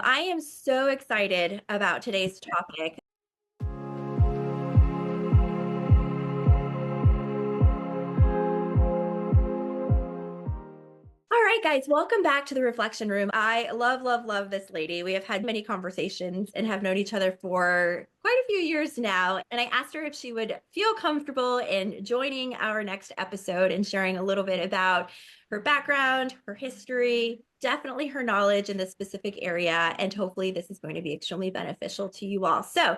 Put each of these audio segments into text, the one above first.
I am so excited about today's topic. All right, guys, welcome back to the Reflection Room. I love, love, love this lady. We have had many conversations and have known each other for quite a few years now. And I asked her if she would feel comfortable in joining our next episode and sharing a little bit about her background, her history, definitely her knowledge in this specific area. And hopefully, this is going to be extremely beneficial to you all. So,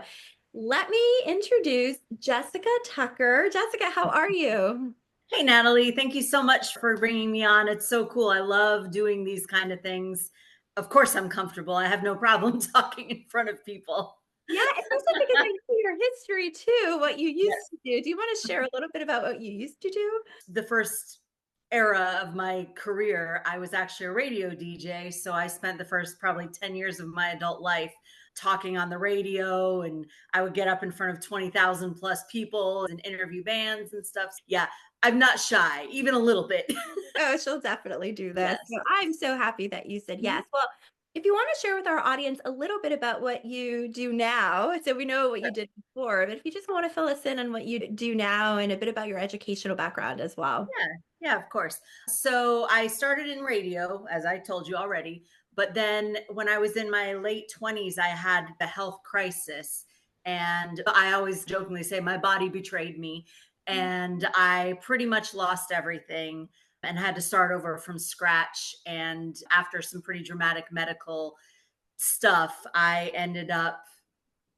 let me introduce Jessica Tucker. Jessica, how are you? Hey, Natalie, thank you so much for bringing me on. It's so cool. I love doing these kind of things. Of course, I'm comfortable. I have no problem talking in front of people. Yeah, especially because I know your history too, what you used Yes. to do. Do you want to share a little bit about what you used to do? The first era of my career, I was actually a radio DJ. So I spent the first probably 10 years of my adult life talking on the radio, and I would get up in front of 20,000 plus people and interview bands and stuff. Yeah, I'm not shy, even a little bit. Oh, she'll definitely do this. Yes. So I'm so happy that you said Mhm. yes. Well, if you want to share with our audience a little bit about what you do now, so we know what you did before, but if you just want to fill us in on what you do now and a bit about your educational background as well. Yeah, yeah, of course. So I started in radio, as I told you already. But then when I was in my late 20s, I had a health crisis. And I always jokingly say my body betrayed me. And I pretty much lost everything and had to start over from scratch. And after some pretty dramatic medical stuff, I ended up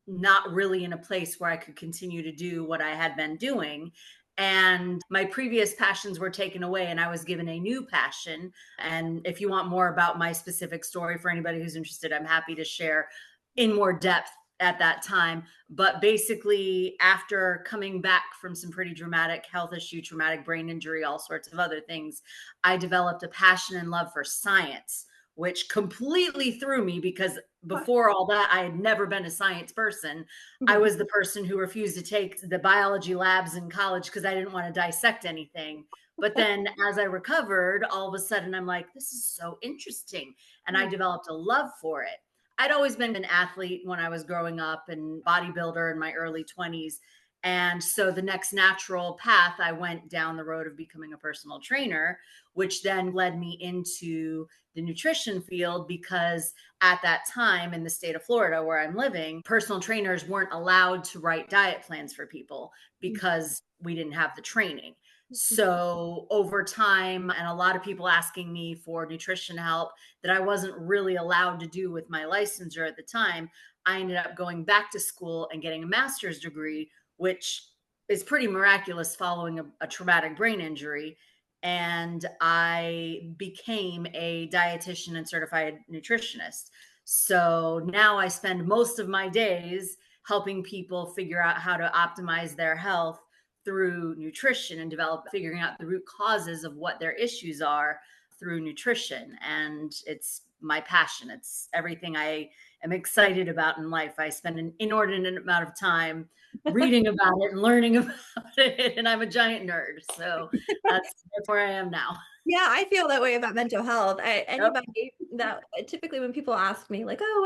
not really in a place where I could continue to do what I had been doing. And my previous passions were taken away, and I was given a new passion. And if you want more about my specific story for anybody who's interested, I'm happy to share in more depth at that time. But basically, after coming back from some pretty dramatic health issue, traumatic brain injury, all sorts of other things, I developed a passion and love for science, which completely threw me because before all that, I had never been a science person. I Mhm. was the person who refused to take the biology labs in college because I didn't want to dissect anything. But then as I recovered, all of a sudden I'm like, this is so interesting. And I developed a love for it. I'd always been an athlete when I was growing up and bodybuilder in my early 20s. And so the next natural path, I went down the road of becoming a personal trainer, which then led me into the nutrition field because at that time in the state of Florida where I'm living, personal trainers weren't allowed to write diet plans for people because we didn't have the training. So over time, and a lot of people asking me for nutrition help that I wasn't really allowed to do with my licensure at the time, I ended up going back to school and getting a master's degree, which is pretty miraculous following a traumatic brain injury. And I became a dietitian and certified nutritionist. So now I spend most of my days helping people figure out how to optimize their health through nutrition and figuring out the root causes of what their issues are through nutrition. And it's my passion. It's everything I am excited about in life. I spend an inordinate amount of time reading about it and learning about it. And I'm a giant nerd. So that's where I am now. Yeah, I feel that way about mental health. Yep. Anybody that typically when people ask me like, "Oh,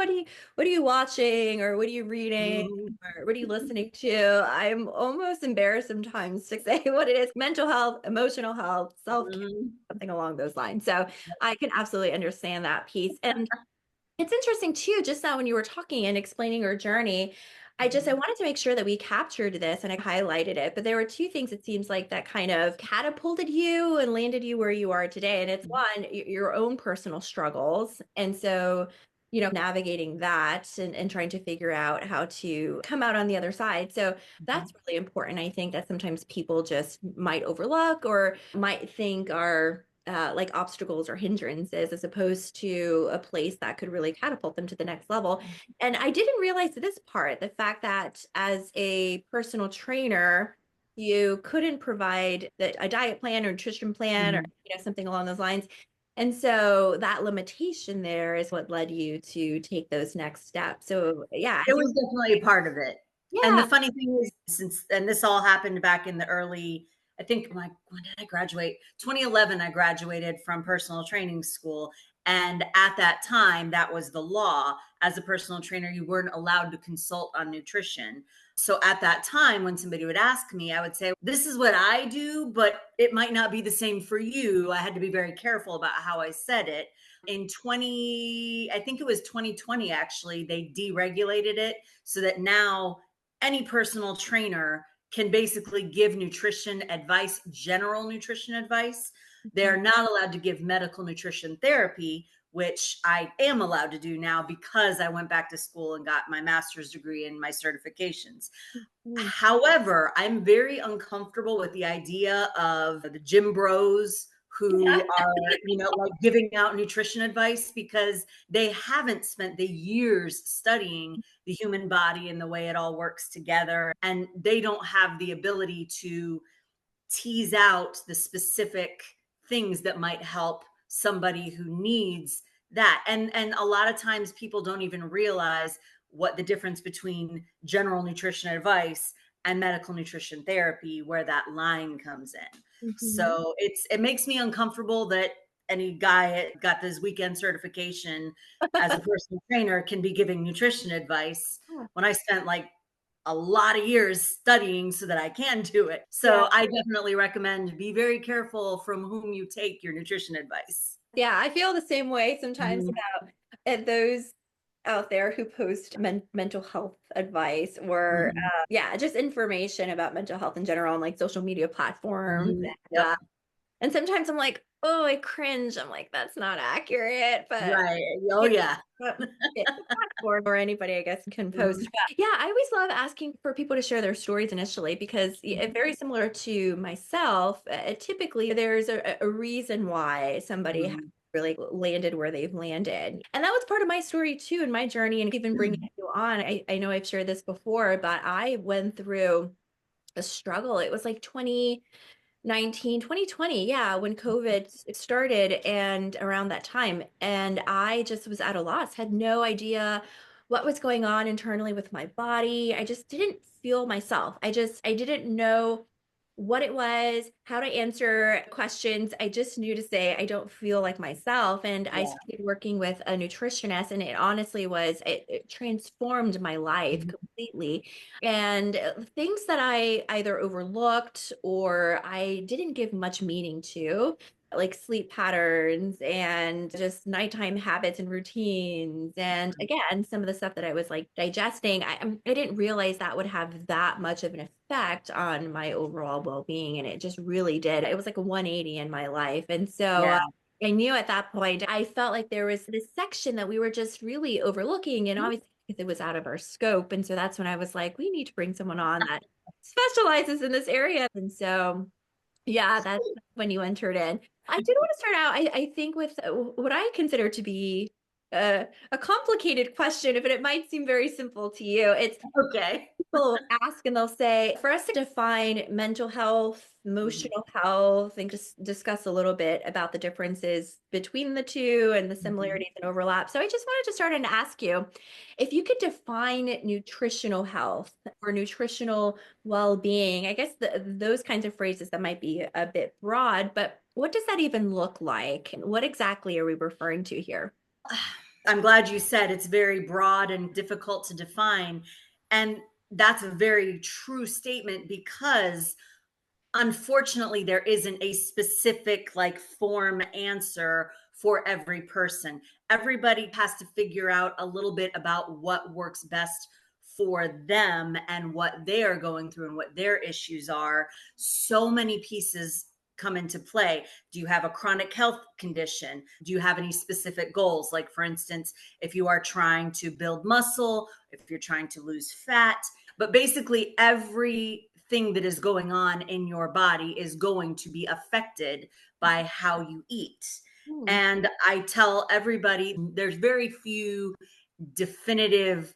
what are you watching or what are you reading Mhm. or what are you listening to?" I'm almost embarrassed sometimes to say what it is. Mental health, emotional health, self-care, Mhm. something along those lines. So I can absolutely understand that piece. And it's interesting too, just now when you were talking and explaining your journey, I Mhm. wanted to make sure that we captured this and I highlighted it. But there were two things it seems like that kind of catapulted you and landed you where you are today. And it's one, your own personal struggles. And so, navigating that and trying to figure out how to come out on the other side. So that's Mhm. really important. I think that sometimes people just might overlook or might think are like obstacles or hindrances as opposed to a place that could really catapult them to the next level. And I didn't realize this part, the fact that as a personal trainer, you couldn't provide a diet plan or nutrition plan or Mhm. something along those lines. And so that limitation there is what led you to take those next steps. So yeah, It as you was definitely a part of it. And yeah. the funny thing is, and this all happened back in the early, I think, like, when did I graduate? 2011, I graduated from personal training school. And at that time, that was the law. as a personal trainer, you weren't allowed to consult on nutrition. So at that time, when somebody would ask me, I would say, this is what I do, but it might not be the same for you. I had to be very careful about how I said it. In 20, I think it was 2020, actually, they deregulated it so that now any personal trainer can basically give nutrition advice, general nutrition advice. They're not allowed to give medical nutrition therapy, which I am allowed to do now because I went back to school and got my master's degree and my certifications. Mhm. However, I'm very uncomfortable with the idea of the gym bros Yeah. who are, like giving out nutrition advice because they haven't spent the years studying the human body and the way it all works together. And they don't have the ability to tease out the specific things that might help somebody who needs that. And a lot of times people don't even realize what the difference between general nutrition advice and medical nutrition therapy, where that line comes in. Mhm. So it makes me uncomfortable that any guy got this weekend certification as a personal trainer can be giving nutrition advice when I spent like a lot of years studying so that I can do it. Yeah. So I definitely recommend be very careful from whom you take your nutrition advice. Yeah, I feel the same way sometimes Mhm, about those out there who post mental health advice or mhm, yeah, just information about mental health in general on like social media platforms. mhm. And, Yep. and sometimes I'm like, oh, I cringe. I'm like, that's not accurate, but Right. Oh, yeah, yeah. but it's a platform or anybody, I guess, can post. Mhm, But yeah, I always love asking for people to share their stories initially because mhm, very similar to myself, typically there's a reason why somebody has mhm, really landed where they've landed. And that was part of my story too in my journey and even bringing mhm, you on. I know I've shared this before, but I went through a struggle. It was like 2020, yeah, when COVID started and around that time. And I just was at a loss, had no idea what was going on internally with my body. I just didn't feel myself. I didn't know what it was, how to answer questions. I just knew to say, I don't feel like myself. And I yeah. started working with a nutritionist, and it honestly it transformed my life Mhm, completely. And things that I either overlooked or I didn't give much meaning to, like sleep patterns and just nighttime habits and routines. And again, some of the stuff that I was like digesting, I didn't realize that would have that much of an effect on my overall well being. And it just really did. It was like a 180 in my life. And so, yeah. I knew at that point, I felt like there was this section that we were just really overlooking. And Mhm. obviously, because it was out of our scope. And so that's when I was like, we need to bring someone on that specializes in this area. And so, yeah, that's when you entered in. I did want to start out, I think, with what I consider to be a complicated question, but it might seem very simple to you. It's Okay. people ask and they'll say, for us to define mental health, Mhm, emotional health, and just discuss a little bit about the differences between the two and the mhm. similarities and overlap. So I just wanted to start and ask you if you could define nutritional health or nutritional well-being. I guess those kinds of phrases that might be a bit broad, but what does that even look like? What exactly are we referring to here? I'm glad you said it's very broad and difficult to define. And that's a very true statement because unfortunately, there isn't a specific like form answer for every person. Everybody has to figure out a little bit about what works best for them and what they are going through and what their issues are. So many pieces come into play. Do you have a chronic health condition? Do you have any specific goals? Like, for instance, if you are trying to build muscle, if you're trying to lose fat, but basically everything that is going on in your body is going to be affected by how you eat. Hmm. And I tell everybody there's very few definitive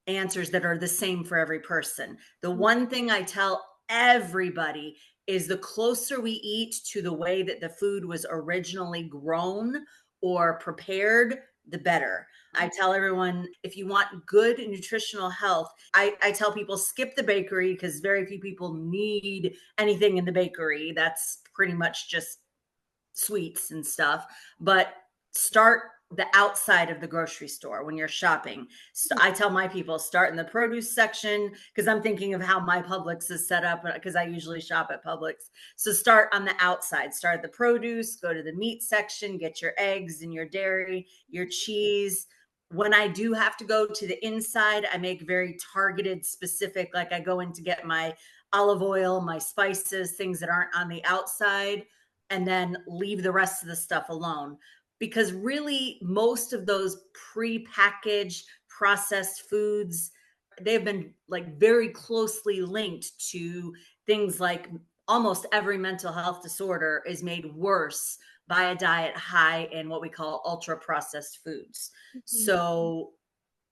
answers that are the same for every person. The one thing I tell everybody is the closer we eat to the way that the food was originally grown or prepared, the better. I tell everyone if you want good nutritional health, I tell people skip the bakery because very few people need anything in the bakery. That's pretty much just sweets and stuff. But start the outside of the grocery store when you're shopping. So I tell my people, start in the produce section, because I'm thinking of how my Publix is set up, because I usually shop at Publix. So start on the outside, start at the produce, go to the meat section, get your eggs and your dairy, your cheese. When I do have to go to the inside, I make very targeted, specific, like I go in to get my olive oil, my spices, things that aren't on the outside, and then leave the rest of the stuff alone, because really most of those pre-packaged processed foods, they've been like very closely linked to things like almost every mental health disorder is made worse by a diet high in what we call ultra processed foods. Mhm. So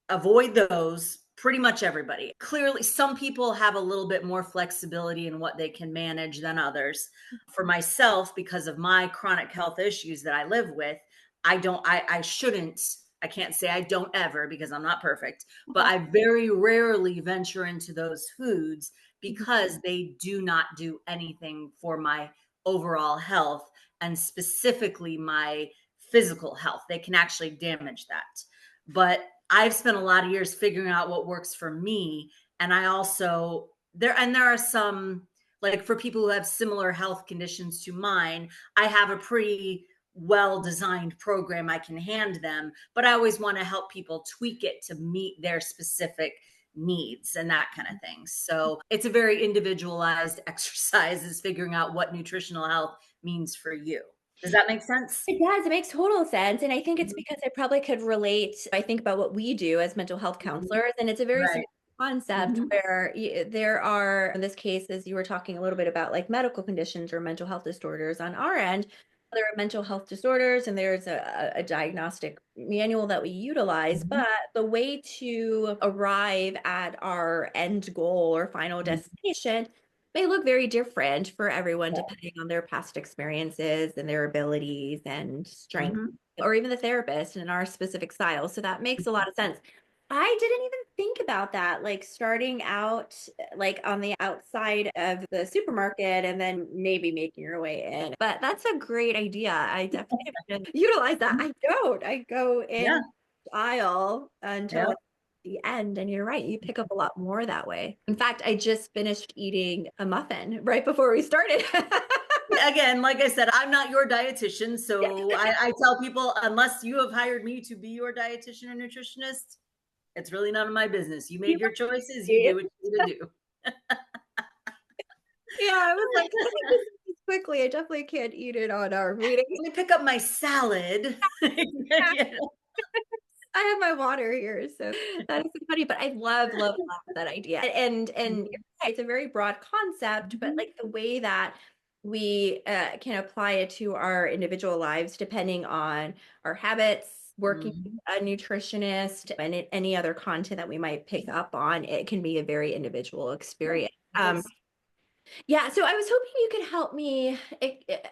avoid those, pretty much everybody. Clearly, some people have a little bit more flexibility in what they can manage than others. For myself, because of my chronic health issues that I live with, I shouldn't, I can't say I don't ever, because I'm not perfect, but I very rarely venture into those foods Mhm. because they do not do anything for my overall health, and specifically my physical health. They can actually damage that. But I've spent a lot of years figuring out what works for me. And I also, there are some, like for people who have similar health conditions to mine, I have a pretty well designed program I can hand them, but I always want to help people tweak it to meet their specific needs and that kind of thing. So it's a very individualized exercise, is figuring out what nutritional health means for you. Does that make sense? It does, it makes total sense, and I think it's Mhm, because I probably could relate. I think about what we do as mental health mhm. counselors, and it's a very Right. similar concept Mhm, where there are, in this case, as you were talking a little bit about like medical conditions or mental health disorders on our end, there are mental health disorders and there's a diagnostic manual that we utilize, mhm, but the way to arrive at our end goal or final mhm. destination may look very different for everyone Yeah. depending on their past experiences and their abilities and strength, Mhm. or even the therapist and our specific style. So that makes a lot of sense. I didn't even think about that, like starting out like on the outside of the supermarket and then maybe making your way in. But that's a great idea. I definitely have to utilize that. Mhm. I don't. I go Yeah, in aisle until yeah. it's the end, and you're right, you pick up a lot more that way. In fact, I just finished eating a muffin right before we started. Again, like I said, I'm not your dietitian, Yeah. so I tell people, unless you have hired me to be your dietitian or nutritionist, it's really none of my business. You You made your choices, you see? do what you need to do. Yeah, I was like, "Can I just eat this quickly? I definitely can't eat it on our meeting." Let me pick up my salad. Yeah. I have my water here, so that is so funny, but I love, love, love that idea. And Mhm, you're right, it's a very broad concept, but mhm, like the way that we can apply it to our individual lives, depending on our habits, working with mhm. a nutritionist, and any other content that we might pick up on, it can be a very individual Yeah, experience. it is. Yeah, so I was hoping you could help me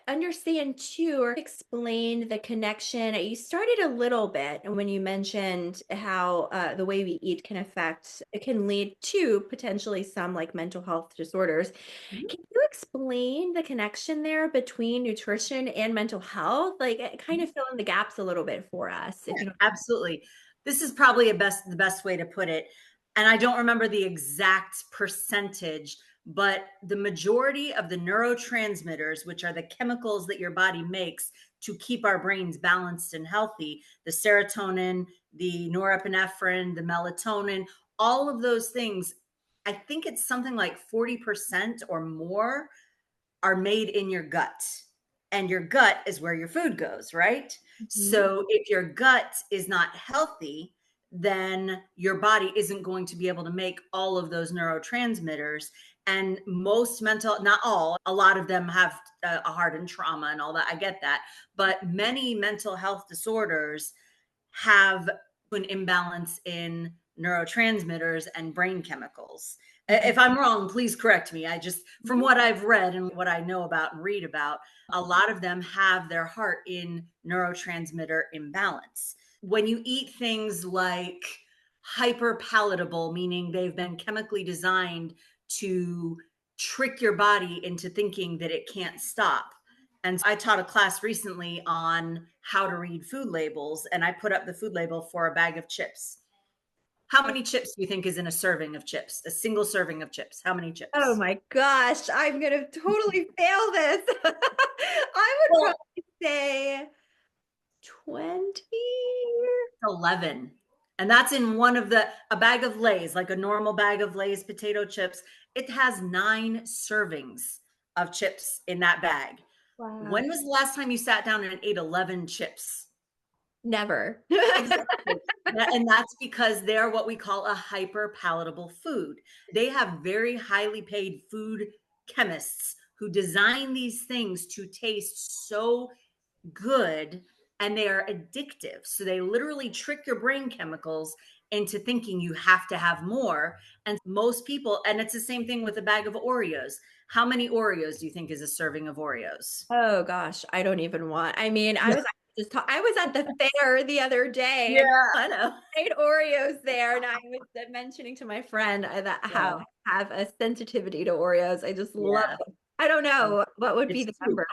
understand too, or explain the connection. You started a little bit and when you mentioned how the way we eat can affect, it can lead to potentially some like mental health disorders. Mhm. Can you explain the connection there between nutrition and mental health? Like, kind of fill in the gaps a little bit for us, if Yeah, you know. absolutely. This is probably the best way to put it. And I don't remember the exact percentage, but the majority of the neurotransmitters, which are the chemicals that your body makes to keep our brains balanced and healthy, the serotonin, the norepinephrine, the melatonin, all of those things, I think it's something like 40% or more are made in your gut. And your gut is where your food goes, right? Mhm. So if your gut is not healthy, then your body isn't going to be able to make all of those neurotransmitters. And most mental, not all, a lot of them have a hardened trauma and all that. I get that. But many mental health disorders have an imbalance in neurotransmitters and brain chemicals. Mhm. If I'm wrong, please correct me. I just, from Mhm. what I've read and what I know about and read about, a lot of them have their heart in neurotransmitter imbalance. When you eat things like hyper palatable, meaning they've been chemically designed to trick your body into thinking that it can't stop. And I taught a class recently on how to read food labels, and I put up the food label for a bag of chips. How many chips do you think is in a serving of chips? A single serving of chips. How many Oh chips? my gosh, I'm gonna totally fail this. I would Well, probably say 20. 11. And that's in one of the a bag of Lay's, like a normal bag of Lay's potato chips. It has 9 servings of chips in that bag. Wow. When was the last time you sat down and ate 11 chips? Never. Exactly. And that's because they're what we call a hyper palatable food. They have very highly paid food chemists who design these things to taste so good, and they are addictive. So they literally trick your brain chemicals into thinking you have to have more. And most people, and it's the same thing with a bag of Oreos. How many Oreos do you think is a serving of Oreos? Oh gosh, I don't even want. I mean, Yeah. I was at the fair the other day and Yeah, I know. I ate Oreos there, and I was mentioning to my friend that how Yeah. I have a sensitivity to Oreos. I just love Yeah. them. I don't know what would be It's the two. number.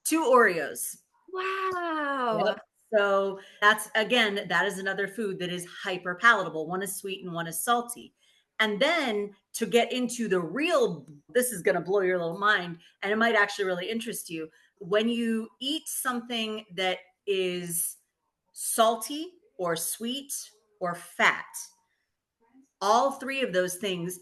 2 Oreos. Wow. Yep. So that's again, that is another food that is hyper palatable. One is sweet and one is salty. And then to get into the real, this is going to blow your little mind, and it might actually really interest you. When you eat something that is salty or sweet or fat, all three of those things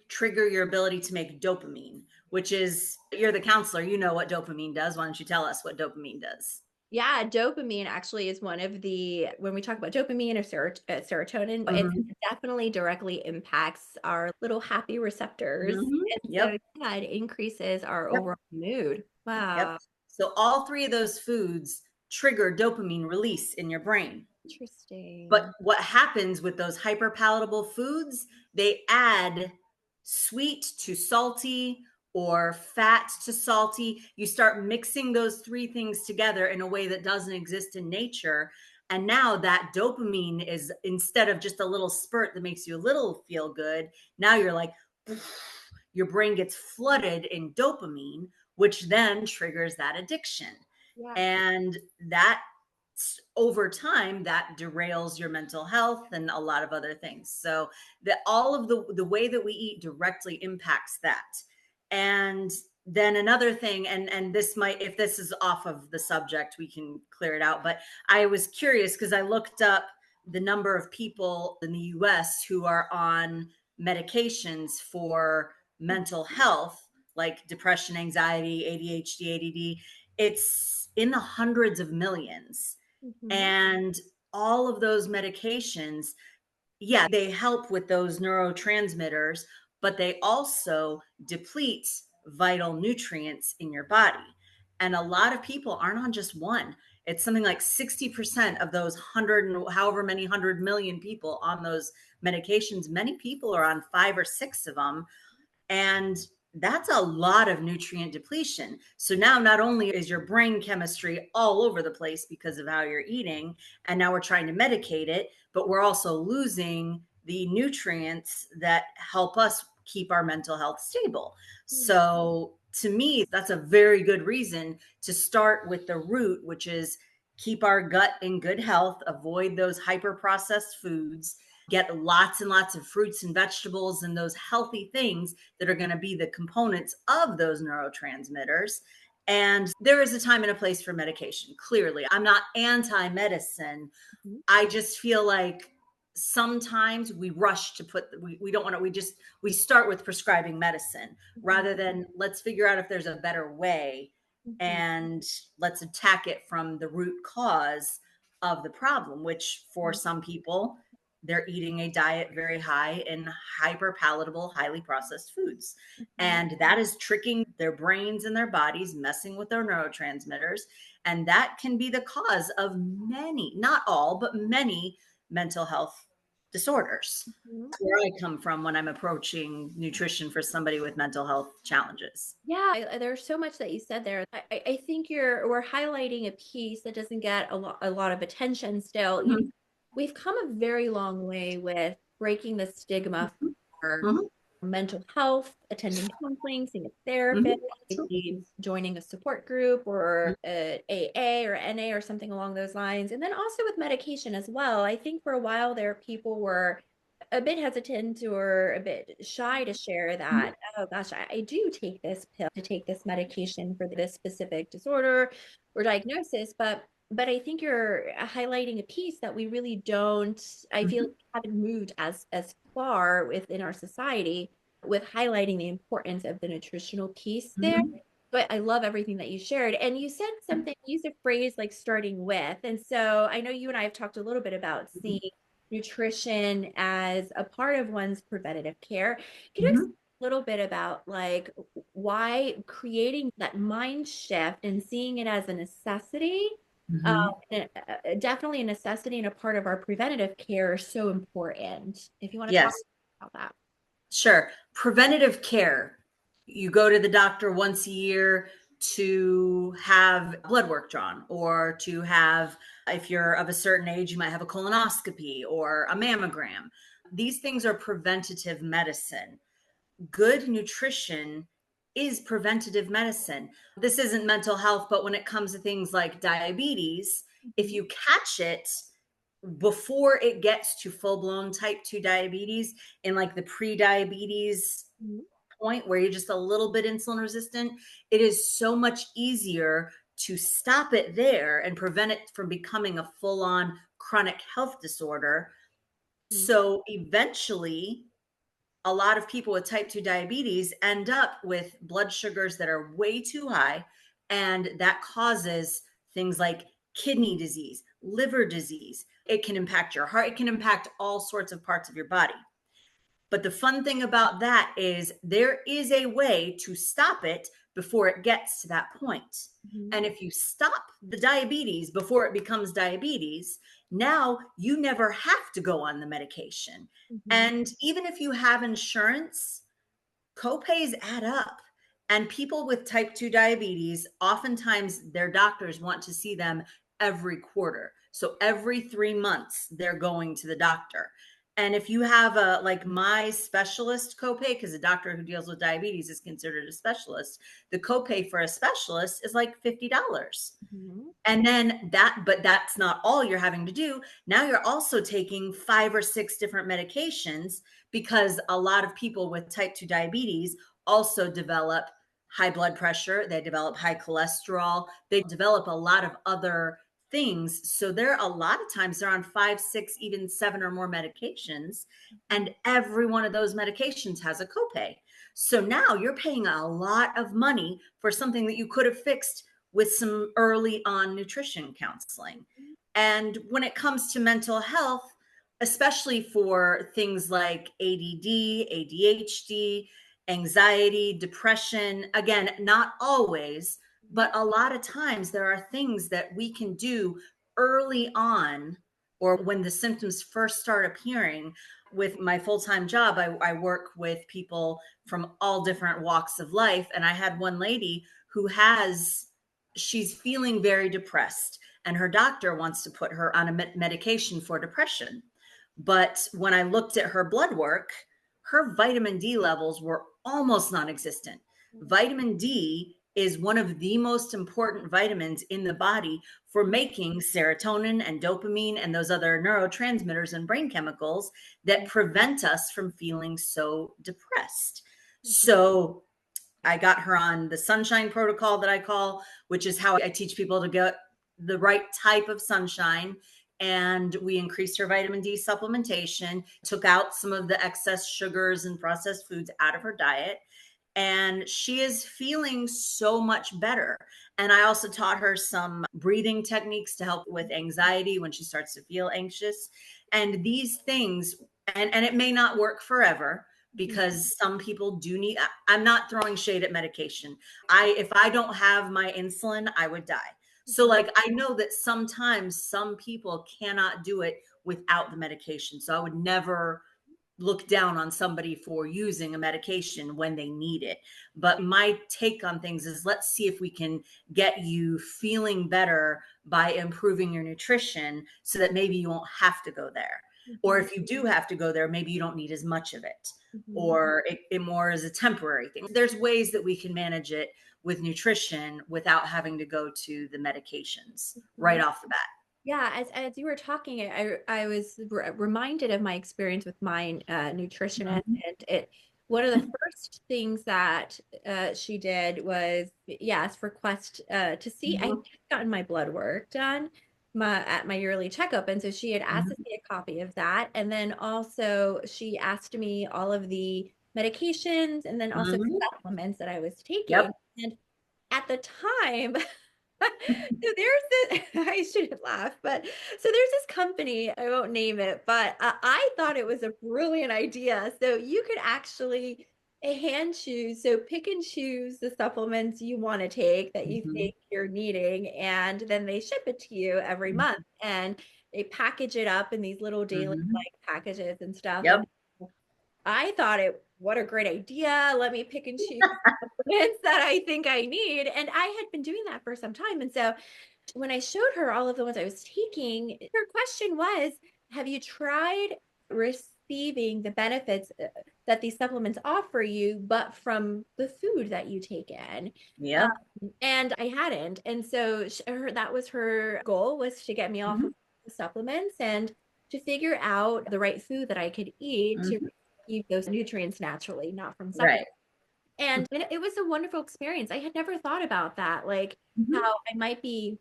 trigger your ability to make dopamine, which is, you're the counselor, you know what dopamine does. Why don't you tell us what dopamine does? Yeah, dopamine actually is one of the when we talk about dopamine or serotonin, it Mhm. definitely directly impacts our little happy receptors. Mhm. And Yep. so yeah, it increases our Yep. overall mood. Yep. Wow. So all three of those foods trigger dopamine release in your brain. But Interesting. what happens with those hyperpalatable foods, they add sweet to salty or fat to salty. You start mixing those three things together in a way that doesn't exist in nature. And now that dopamine is, instead of just a little spurt that makes you a little feel good, now you're like, your brain gets flooded in dopamine, which then triggers that addiction. Yeah. And that over time that derails your mental health and a lot of other things. So that all of the way that we eat directly impacts that. And then another thing, and this might, if this is off of the subject we can clear it out, but I was curious because I looked up the number of people in the US who are on medications for mental health, like depression, anxiety, ADHD, ADD. It's in the hundreds of millions. Mhm. And all of those medications, yeah, they help with those neurotransmitters, but they also deplete vital nutrients in your body. And a lot of people aren't on just one. It's something like 60% of those hundred and however many 100 million people on those medications. Many people are on 5 or 6 of them, and that's a lot of nutrient depletion. So now not only is your brain chemistry all over the place because of how you're eating, and now we're trying to medicate it, but we're also losing the nutrients that help us keep our mental health stable. Mm. So to me, that's a very good reason to start with the root, which is keep our gut in good health, avoid those hyper processed foods, get lots and lots of fruits and vegetables and those healthy things that are going to be the components of those neurotransmitters. And there is a time and a place for medication. Clearly, I'm not anti medicine. Mhm. I just feel like sometimes we rush to put, we don't want to, we start with prescribing medicine Mhm. rather than let's figure out if there's a better way, Mhm. and let's attack it from the root cause of the problem, which for Mhm. some people, they're eating a diet very high in hyper palatable, highly processed foods. Mhm. And that is tricking their brains and their bodies, messing with their neurotransmitters. And that can be the cause of many, not all, but many mental health disorders. Mhm. That's where I come from when I'm approaching nutrition for somebody with mental health challenges. Yeah, there's so much that you said there. I think we're highlighting a piece that doesn't get a lot of attention still. Mhm, We've come a very long way with breaking the stigma mhm, for mhm. mental health, attending counseling, seeing a therapist, Mhm. maybe joining a support group or a AA or NA or something along those lines. And then also with medication as well. I think for a while there, people were a bit hesitant or a bit shy to share Mhm. that, oh gosh, I do take this pill to take this medication for this specific disorder or diagnosis. But I think you're highlighting a piece that we really don't, I feel Mhm. like haven't moved as far within our society with highlighting the importance of the nutritional piece there. Mhm. But I love everything that you shared. And you said something, you used a phrase like starting with. And so I know you and I have talked a little bit about seeing Mhm. nutrition as a part of one's preventative care. Can you explain Mhm. a little bit about like why creating that mind shift and seeing it as a necessity, uh, Mhm. definitely a necessity and a part of our preventative care is so important. If you want to talk Yes. about that. Sure. Preventative care. You go to the doctor once a year to have blood work drawn, or to have, if you're of a certain age, you might have a colonoscopy or a mammogram. These things are preventative medicine. Good nutrition is preventative medicine. This isn't mental health, but when it comes to things like diabetes, if Mhm, you catch it before it gets to full blown type 2 diabetes, in like the pre diabetes mhm, point where you're just a little bit insulin resistant, it is so much easier to stop it there and prevent it from becoming a full on chronic health disorder. mhm, So eventually, a lot of people with type 2 diabetes end up with blood sugars that are way too high. And that causes things like kidney disease, liver disease. It can impact your heart, it can impact all sorts of parts of your body. But the fun thing about that is there is a way to stop it before it gets to that point. mhm, And if you stop the diabetes before it becomes diabetes, now you never have to go on the medication. mhm, And even if you have insurance, copays add up. And people with type 2 diabetes, oftentimes their doctors want to see them every quarter. So every 3 months, they're going to the doctor. And if you have a, like my specialist copay, because a doctor who deals with diabetes is considered a specialist, the copay for a specialist is like $50. mhm, And then that, but that's not all you're having to do. Now you're also taking 5 or 6 different medications, because a lot of people with type 2 diabetes also develop high blood pressure, they develop high cholesterol, they develop a lot of other things. So they're a lot of times they're on 5, 6, even 7 or more medications. mhm, And every one of those medications has a copay. So now you're paying a lot of money for something that you could have fixed with some early on nutrition counseling. And when it comes to mental health, especially for things like ADD, ADHD, anxiety, depression, again, not always, mhm, but a lot of times there are things that we can do early on, or when the symptoms first start appearing. With my full time job, I work with people from all different walks of life. And I had one lady who she's feeling very depressed, and her doctor wants to put her on a medication for depression. But when I looked at her blood work, her vitamin D levels were almost non-existent. Vitamin D is one of the most important vitamins in the body for making serotonin and dopamine and those other neurotransmitters and brain chemicals that prevent us from feeling so depressed. mhm, So I got her on the sunshine protocol that I call, which is how I teach people to get the right type of sunshine. And we increased her vitamin D supplementation, took out some of the excess sugars and processed foods out of her diet. And she is feeling so much better. And I also taught her some breathing techniques to help with anxiety when she starts to feel anxious. And these things, and it may not work forever, mhm, because some people do need, I'm not throwing shade at medication. If I don't have my insulin, I would die. So mhm, like I know that sometimes some people cannot do it without the medication. So I would never look down on somebody for using a medication when they need it. But my take on things is, let's see if we can get you feeling better by improving your nutrition so that maybe you won't have to go there. Or Mhm. if you do have to go there, maybe you don't need as much of it, Mhm. or it more is a temporary thing. There's ways that we can manage it with nutrition without having to go to the medications right Mhm. off the bat. Yeah, as you were talking, I was reminded of my experience with my nutritionist, Mhm, and it one of the first things that she did was yes, request to see. I had mhm, just gotten my blood work done at my yearly checkup, and so she had asked to mhm, see a copy of that, and then also she asked me all of the medications and then also mhm. supplements that I was taking, Yep. and at the time. So there's this, I shouldn't laugh, but so there's this company, I won't name it, but I thought it was a brilliant idea. So you could actually hand choose, so pick and choose the supplements you want to take that you Mhm, think you're needing, and then they ship it to you every month. mhm, And they package it up in these little daily mhm. like packages and stuff. Yep. And I thought what a great idea. Let me pick and choose supplements that I think I need. And I had been doing that for some time. And so when I showed her all of the ones I was taking, her question was, have you tried receiving the benefits that these supplements offer you, but from the food that you take in? Um, Yep. and I hadn't. And so that was her goal, was to get me off Mhm, of the supplements and to figure out the right food that I could eat to mhm. receive those nutrients naturally, not from supplements. Right. And it was a wonderful experience. I had never thought about that, like how Mhm, I might be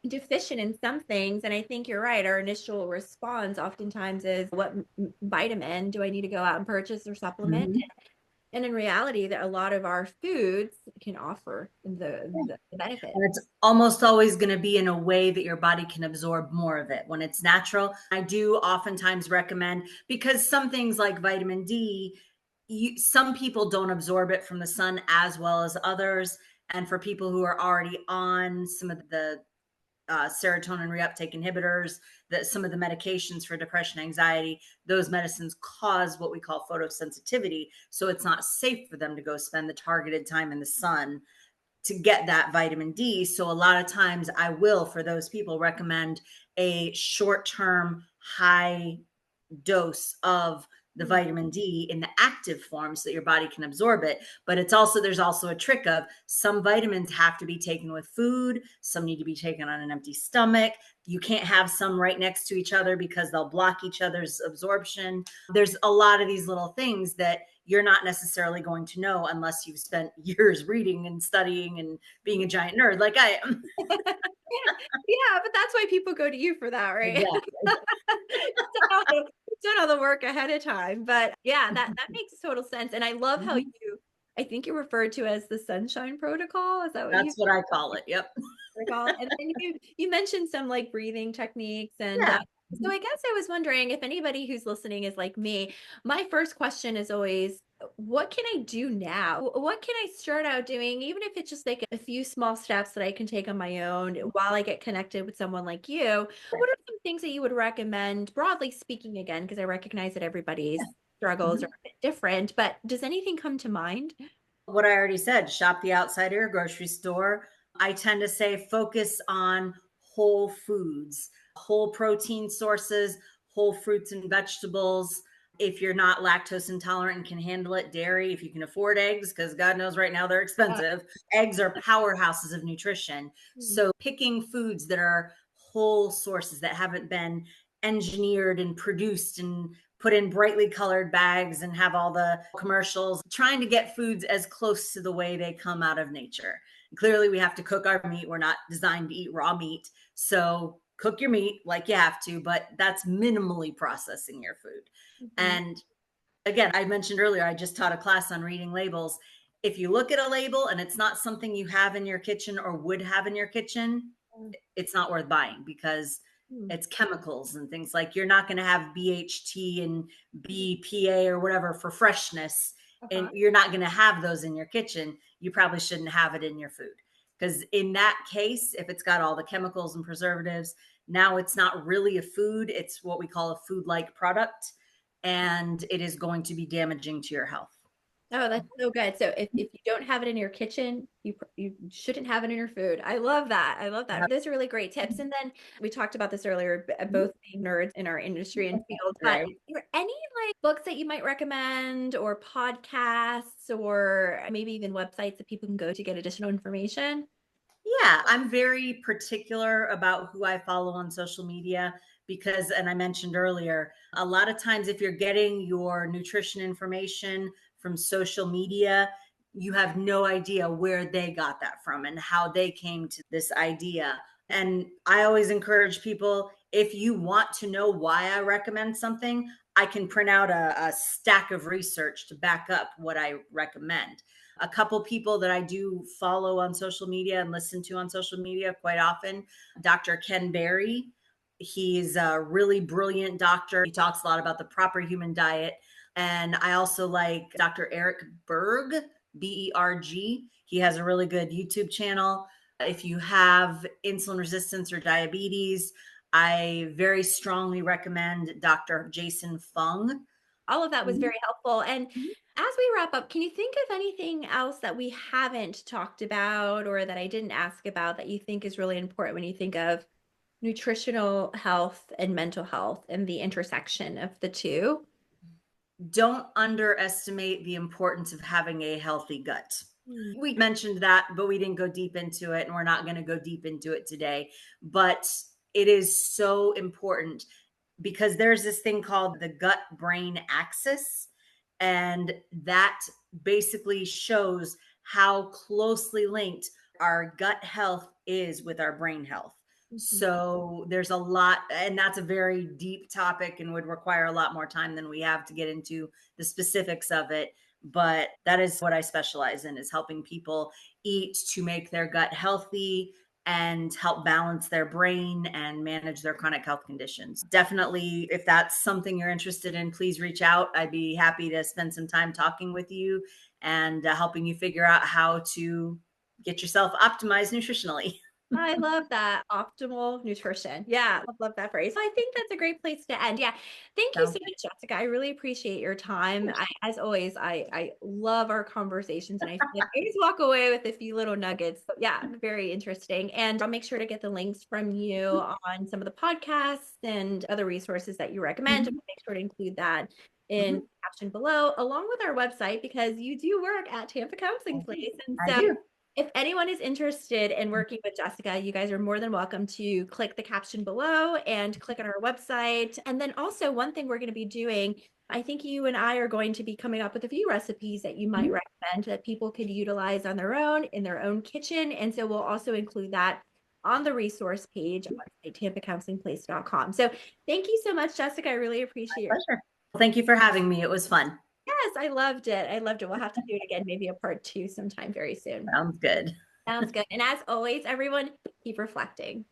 deficient in some things. And I think you're right. Our initial response oftentimes is, what vitamin do I need to go out and purchase or supplement? mhm. And in reality, that a lot of our foods can offer the benefits. And it's almost always going to be in a way that your body can absorb more of it when it's natural. I do oftentimes recommend, because some things like vitamin D, some people don't absorb it from the sun as well as others. And for people who are already on some of the serotonin reuptake inhibitors, that some of the medications for depression, anxiety, those medicines cause what we call photosensitivity. So it's not safe for them to go spend the targeted time in the sun to get that vitamin D. So a lot of times I will, for those people, recommend a short term high dose of the Mm. vitamin D in the active form so that your body can absorb it. But it's also, there's also a trick of some vitamins have to be taken with food, some need to be taken on an empty stomach. You can't have some right next to each other because they'll block each other's absorption. There's a lot of these little things that you're not necessarily going to know unless you've spent years reading and studying and being a giant nerd like I am. Yeah, but that's why people go to you for that, right? Exactly. You've done all the work ahead of time. But yeah, that makes total sense. And I love how Mhm. I think you referred to as the sunshine protocol. Is that what you That's what I call it. Yep. recall? And then you mentioned some like breathing techniques, and Yeah. so Mhm. I guess I was wondering if anybody who's listening is like me. My first question is always, what can I do now? What can I start out doing, even if it's just like a few small steps that I can take on my own while I get connected with someone like you? What are some things that you would recommend, broadly speaking, again, because I recognize that everybody's struggles are Mhm. a bit different, but does anything come to mind? What I already said, shop the outside of your grocery store. I tend to say focus on whole foods, whole protein sources, whole fruits and vegetables. If you're not lactose intolerant and can handle it, dairy, if you can afford eggs, because God knows right now they're Uh, expensive, eggs are powerhouses of nutrition. mm, So picking foods that are whole sources that haven't been engineered and produced and put in brightly colored bags and have all the commercials, trying to get foods as close to the way they come out of nature. Clearly, we have to cook our meat. We're not designed to eat raw meat. So cook your meat like you have to, but that's minimally processing your food. mhm, And again, I mentioned earlier, I just taught a class on reading labels. If you look at a label and it's not something you have in your kitchen or would have in your kitchen, mm, it's not worth buying because mm, it's chemicals and things. Like you're not going to have BHT and BPA or whatever for freshness, and uh-huh. you're not going to have those in your kitchen. You probably shouldn't have it in your food, because in that case, if it's got all the chemicals and preservatives, now it's not really a food, it's what we call a food like product, and it is going to be damaging to your health. Oh, that's so good. So if you don't have it in your kitchen, you shouldn't have it in your food. I love that. I love that. Yep. Those are really great tips. And then we talked about this earlier, both being nerds in our industry and field, but Right. are there any like books that you might recommend or podcasts or maybe even websites that people can go to get additional information? Yeah, I'm very particular about who I follow on social media because, and I mentioned earlier, a lot of times if you're getting your nutrition information from social media, you have no idea where they got that from and how they came to this idea. And I always encourage people, if you want to know why I recommend something, I can print out a stack of research to back up what I recommend. A couple people that I do follow on social media and listen to on social media quite often. Dr. Ken Berry. He's a really brilliant doctor. He talks a lot about the proper human diet. And I also like Dr. Eric Berg, Berg. He has a really good YouTube channel. If you have insulin resistance or diabetes, I very strongly recommend Dr. Jason Fung. All of that was Mhm. very helpful. And as we wrap up, can you think of anything else that we haven't talked about or that I didn't ask about that you think is really important when you think of nutritional health and mental health and the intersection of the two? Don't underestimate the importance of having a healthy gut. Mm. We mentioned that, but we didn't go deep into it, and we're not going to go deep into it today. But it is so important because there's this thing called the gut brain axis, and that basically shows how closely linked our gut health is with our brain health. Mhm. So there's a lot, and that's a very deep topic and would require a lot more time than we have to get into the specifics of it. But that is what I specialize in, is helping people eat to make their gut healthy and help balance their brain and manage their chronic health conditions. Definitely, if that's something you're interested in, please reach out. I'd be happy to spend some time talking with you and helping you figure out how to get yourself optimized nutritionally. I love that optimal nutrition. Yeah, love that phrase. I think that's a great place to end. Yeah. Thank you so Sounds much, Jessica. I really appreciate your time. good. As always, I love our conversations and I feel like I always walk away with a few little nuggets. So yeah, very interesting. And I'll make sure to get the links from you on some of the podcasts and other resources that you recommend. And Mhm, we'll make sure to include that in the mhm. caption below, along with our website, because you do work at Tampa Counseling Place. And I so do. if anyone is interested in working with Jessica, you guys are more than welcome to click the caption below and click on our website. And then also, one thing we're going to be doing, I think you and I are going to be coming up with a few recipes that you might Mhm. recommend that people could utilize on their own in their own kitchen. And so we'll also include that on the resource page on tampacounselingplace.com. So thank you so much, Jessica. I really appreciate your. Pleasure. Well, thank you for having me. It was fun. Yes, I loved it. I loved it. We'll have to do it again, maybe a part two sometime very soon. Sounds good. Sounds good. And as always, everyone, keep reflecting.